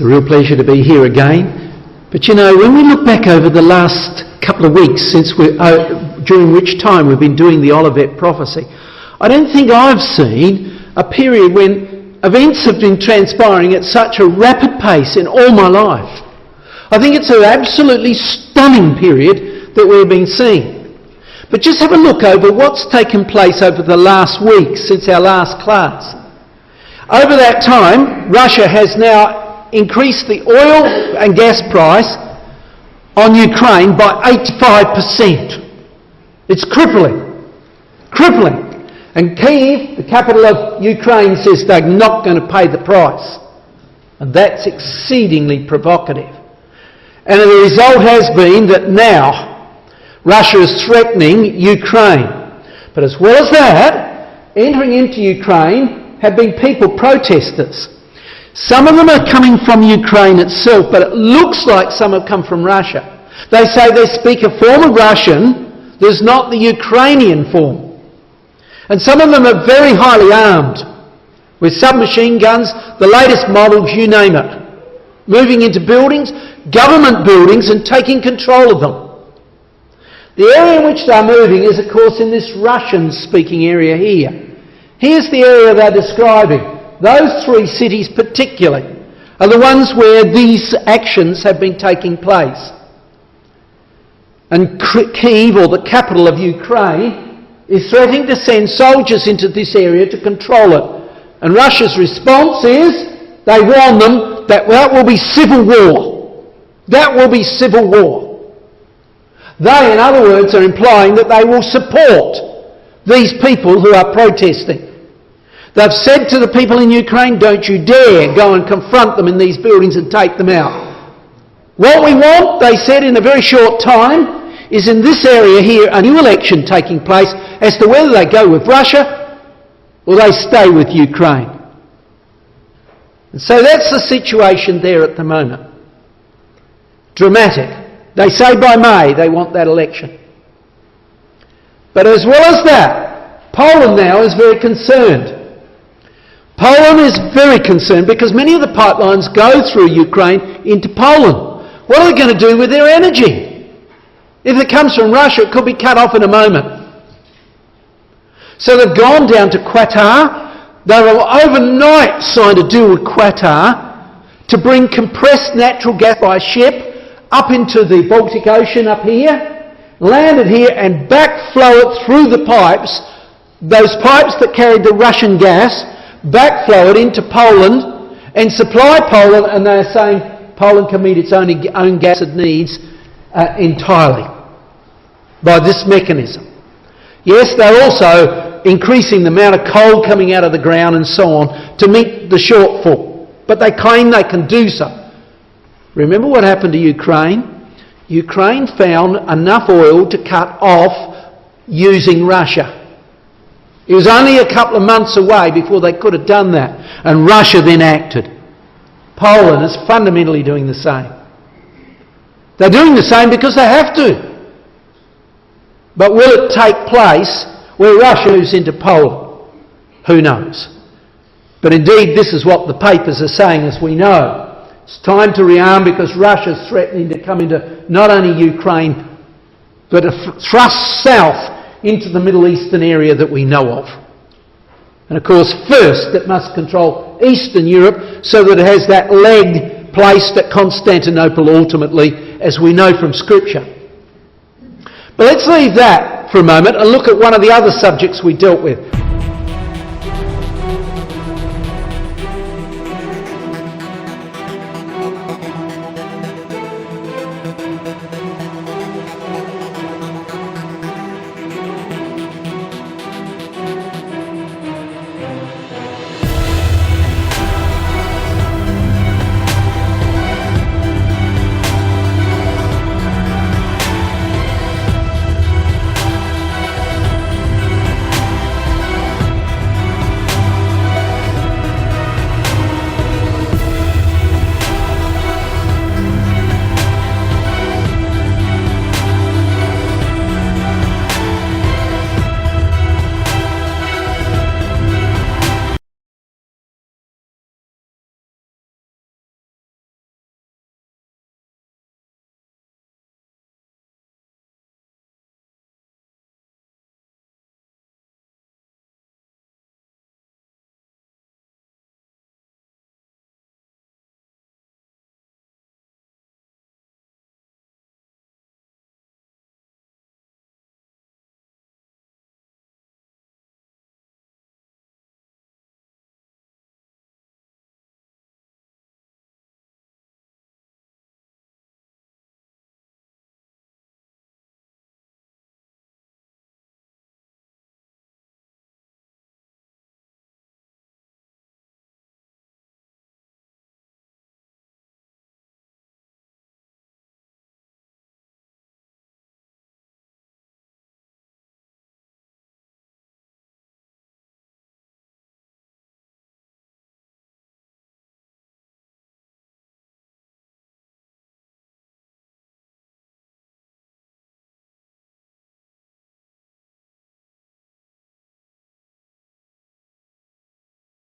It's a real pleasure to be here again. But you know, when we look back over the last couple of weeks during which time we've been doing the Olivet prophecy, I don't think I've seen a period when events have been transpiring at such a rapid pace in all my life. I think it's an absolutely stunning period that we've been seeing. But just have a look over what's taken place over the last week since our last class. Over that time, Russia has now increased the oil and gas price on Ukraine by 85%. It's crippling. And Kiev, the capital of Ukraine, says they're not going to pay the price. And that's exceedingly provocative. And the result has been that now Russia is threatening Ukraine. But as well as that, entering into Ukraine have been people protesters. Some of them are coming from Ukraine itself, but it looks like some have come from Russia. They say they speak a form of Russian that's not the Ukrainian form. And some of them are very highly armed, with submachine guns, the latest models, you name it. Moving into buildings, government buildings, and taking control of them. The area in which they're moving is, of course, in this Russian-speaking area here. Here's the area they're describing. Those three cities particularly are the ones where these actions have been taking place. And Kiev, or the capital of Ukraine, is threatening to send soldiers into this area to control it. And Russia's response is, they warn them that that will be civil war. That will be civil war. They, in other words, are implying that they will support these people who are protesting. They've said to the people in Ukraine, don't you dare go and confront them in these buildings and take them out. What we want, they said, in a very short time, is in this area here a new election taking place as to whether they go with Russia or they stay with Ukraine. And so that's the situation there at the moment. Dramatic. They say by May they want that election. But as well as that, Poland now is very concerned. Poland is very concerned because many of the pipelines go through Ukraine into Poland. What are they going to do with their energy? If it comes from Russia, it could be cut off in a moment. So they've gone down to Qatar. They will overnight sign a deal with Qatar to bring compressed natural gas by ship up into the Baltic Ocean up here, land it here and backflow it through the pipes, those pipes that carried the Russian gas, backflow it into Poland and supply Poland, and they're saying Poland can meet its own gas needs entirely by this mechanism. Yes, they're also increasing the amount of coal coming out of the ground and so on to meet the shortfall, but they claim they can do so. Remember what happened to Ukraine? Ukraine found enough oil to cut off using Russia. It was only a couple of months away before they could have done that, and Russia then acted. Poland is fundamentally doing the same. They're doing the same because they have to. But will it take place where Russia moves into Poland? Who knows? But indeed, this is what the papers are saying, as we know. It's time to rearm because Russia's threatening to come into not only Ukraine, but thrust south into the Middle Eastern area that we know of. And of course, first it must control Eastern Europe so that it has that leg placed at Constantinople ultimately, as we know from Scripture. But let's leave that for a moment and look at one of the other subjects we dealt with.